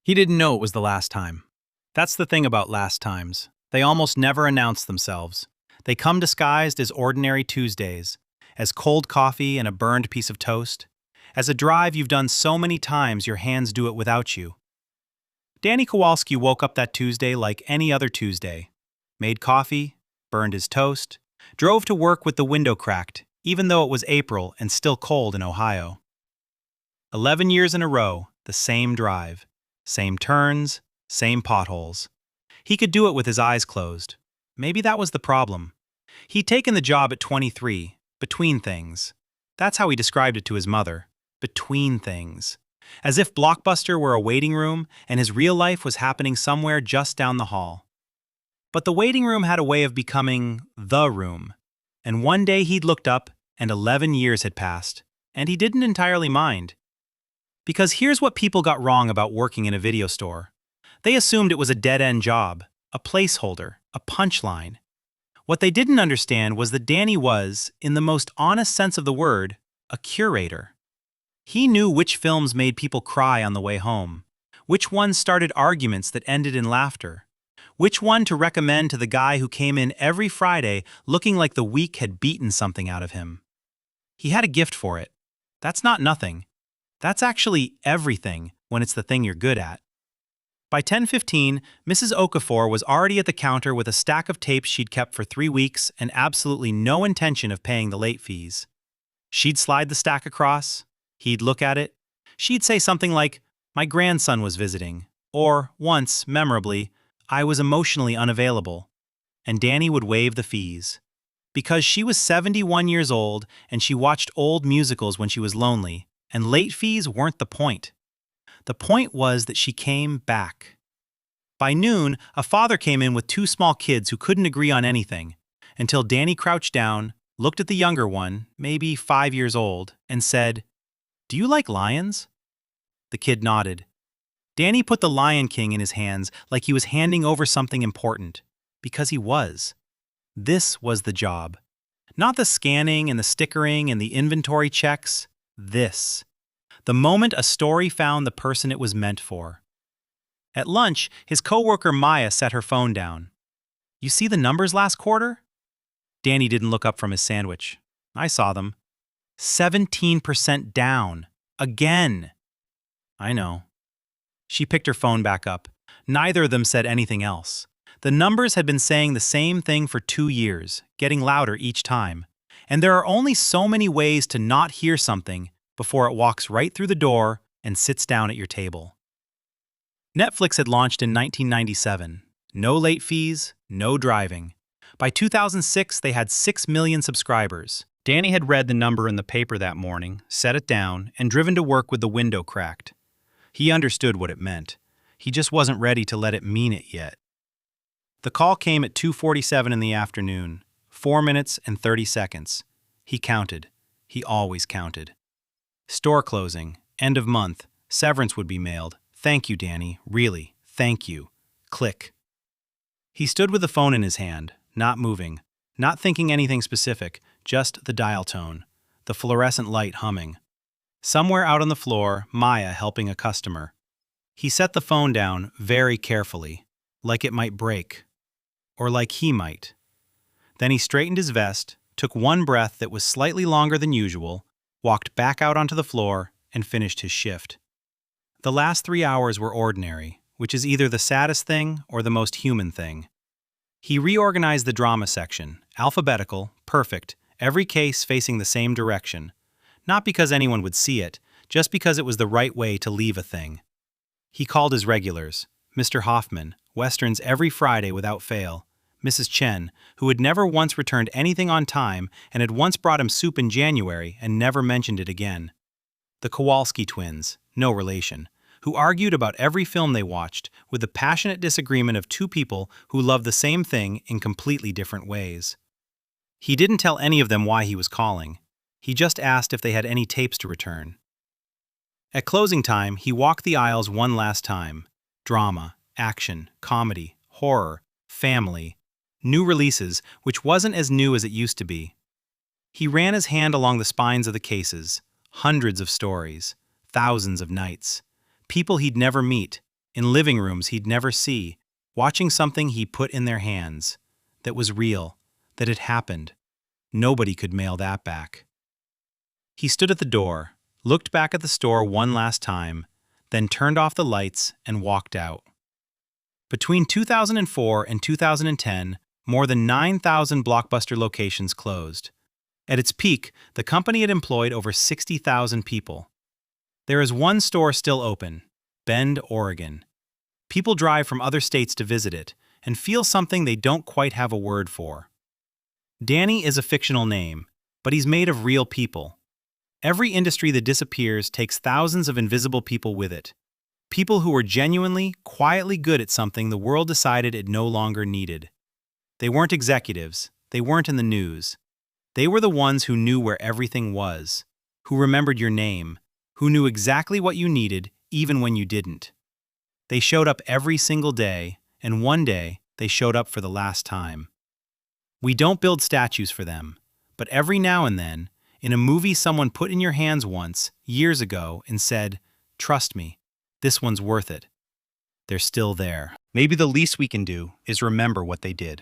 He didn't know it was the last time. That's the thing about last times. They almost never announce themselves. They come disguised as ordinary Tuesdays, as cold coffee and a burned piece of toast, as a drive you've done so many times your hands do it without you. Danny Kowalski woke up that Tuesday like any other Tuesday. Made coffee, burned his toast, drove to work with the window cracked, even though it was April and still cold in Ohio. 11 years in a row, the same drive. Same turns, same potholes. He could do it with his eyes closed. Maybe that was the problem. He'd taken the job at 23, between things. That's how he described it to his mother, between things. As if Blockbuster were a waiting room and his real life was happening somewhere just down the hall. But the waiting room had a way of becoming the room. And one day he'd looked up and 11 years had passed, and he didn't entirely mind. Because here's what people got wrong about working in a video store. They assumed it was a dead-end job, a placeholder, a punchline. What they didn't understand was that Danny was, in the most honest sense of the word, a curator. He knew which films made people cry on the way home, which ones started arguments that ended in laughter, which one to recommend to the guy who came in every Friday looking like the week had beaten something out of him. He had a gift for it. That's not nothing. That's actually everything when it's the thing you're good at. By 10:15, Mrs. Okafor was already at the counter with a stack of tapes she'd kept for 3 weeks and absolutely no intention of paying the late fees. She'd slide the stack across, he'd look at it, she'd say something like, "My grandson was visiting," or, once, memorably, "I was emotionally unavailable," and Danny would waive the fees. Because she was 71 years old and she watched old musicals when she was lonely, and late fees weren't the point. The point was that she came back. By noon, a father came in with 2 small kids who couldn't agree on anything, until Danny crouched down, looked at the younger one, maybe 5 years old, and said, "Do you like lions?" The kid nodded. Danny put the Lion King in his hands like he was handing over something important, because he was. This was the job. Not the scanning and the stickering and the inventory checks. This. The moment a story found the person it was meant for. At lunch, his coworker Maya set her phone down. "You see the numbers last quarter?" Danny didn't look up from his sandwich. "I saw them. 17% down. Again." "I know." She picked her phone back up. Neither of them said anything else. The numbers had been saying the same thing for 2 years, getting louder each time. And there are only so many ways to not hear something before it walks right through the door and sits down at your table. Netflix had launched in 1997. No late fees, no driving. By 2006, they had 6 million subscribers. Danny had read the number in the paper that morning, set it down, and driven to work with the window cracked. He understood what it meant. He just wasn't ready to let it mean it yet. The call came at 2:47 in the afternoon. 4 minutes and 30 seconds. He counted. He always counted. Store closing. End of month. Severance would be mailed. "Thank you, Danny. Really. Thank you." Click. He stood with the phone in his hand, not moving, not thinking anything specific, just the dial tone, the fluorescent light humming. Somewhere out on the floor, Maya helping a customer. He set the phone down very carefully, like it might break, or like he might. Then he straightened his vest, took one breath that was slightly longer than usual, walked back out onto the floor, and finished his shift. The last 3 hours were ordinary, which is either the saddest thing or the most human thing. He reorganized the drama section, alphabetical, perfect, every case facing the same direction. Not because anyone would see it, just because it was the right way to leave a thing. He called his regulars, Mr. Hoffman, Westerns every Friday without fail, Mrs. Chen, who had never once returned anything on time and had once brought him soup in January and never mentioned it again. The Kowalski twins, no relation, who argued about every film they watched with the passionate disagreement of 2 people who loved the same thing in completely different ways. He didn't tell any of them why he was calling. He just asked if they had any tapes to return. At closing time, he walked the aisles one last time. Drama, action, comedy, horror, family, new releases, which wasn't as new as it used to be. He ran his hand along the spines of the cases, hundreds of stories, thousands of nights, people he'd never meet, in living rooms he'd never see, watching something he put in their hands, that was real, that had happened. Nobody could mail that back. He stood at the door, looked back at the store one last time, then turned off the lights and walked out. Between 2004 and 2010, more than 9,000 Blockbuster locations closed. At its peak, the company had employed over 60,000 people. There is one store still open, Bend, Oregon. People drive from other states to visit it and feel something they don't quite have a word for. Danny is a fictional name, but he's made of real people. Every industry that disappears takes thousands of invisible people with it. People who were genuinely, quietly good at something the world decided it no longer needed. They weren't executives. They weren't in the news. They were the ones who knew where everything was, who remembered your name, who knew exactly what you needed even when you didn't. They showed up every single day, and one day they showed up for the last time. We don't build statues for them, but every now and then, in a movie someone put in your hands once, years ago, and said, "Trust me, this one's worth it." They're still there. Maybe the least we can do is remember what they did.